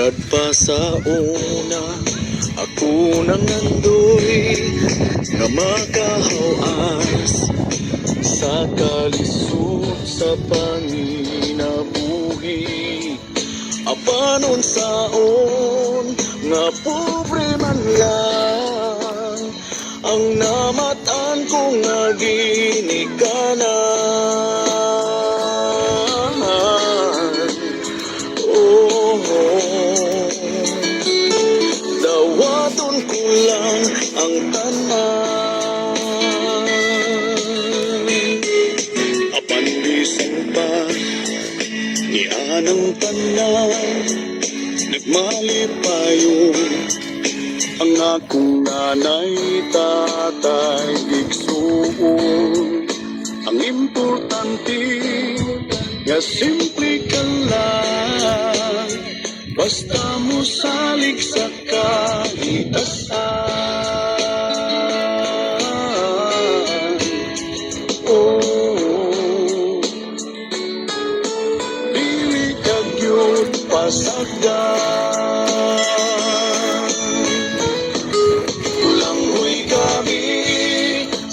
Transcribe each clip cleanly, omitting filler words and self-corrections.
Hangad pa sa una, ako nang nandoy nga makahawas sa kalisod sa panginabuhi. Apanon saon nga pobre man lang ang namatan ko nga ginikanan. Dawaton ko lang ang tanan, apan bisan pa ni anang tanan, nagmalipayon ang akong nanay, tatay, igsuon. Ang importante nga simple ka lang, basta mo salig sa kaligtasan. Oh, dili kag yun pasagdan. Langhoy kami,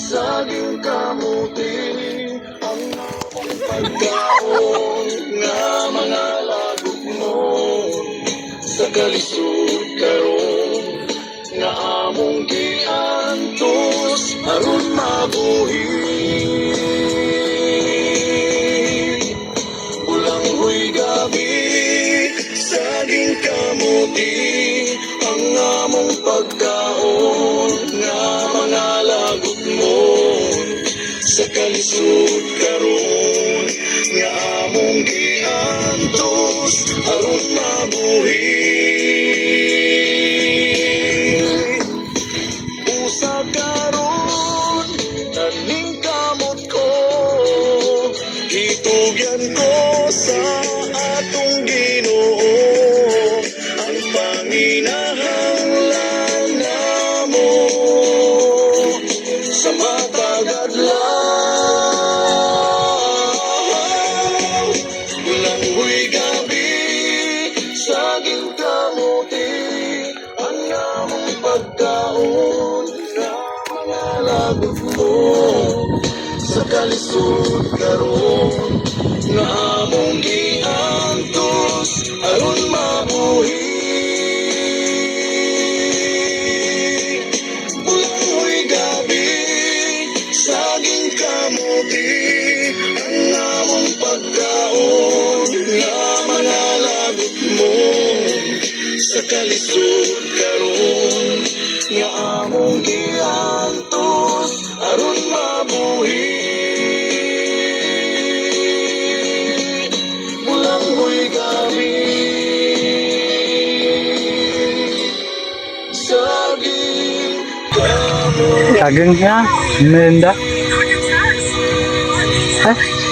saging kamuti, ang akong pagkaon nga mga lagok mo. Sa kalisod karon nga among giantos aron mabuhi. Ulanghoy gabi, saging kamuti, ang among pagkaon nga mga lagot mo. Sa kalisod karon nga among giantos aron mabuhi. Usa karon taning kamot ko, hitugyan ko sa atong Ginoo ang panginahanglan namo sa matag adlaw. Langhoy gabi, saging kamuti, ang among pagkaon na mga lagot mo. Sa kalisod karon nga among giantos aron mabuhi. Ulanghoy gabi, saging kamuti, ang among pagkaon nga mga lagot mo. Sa kalisod karon nga among giantos aron mabuhi. Ulanghoy gabi, saging kamuti. Saging nga, merinda. Eh?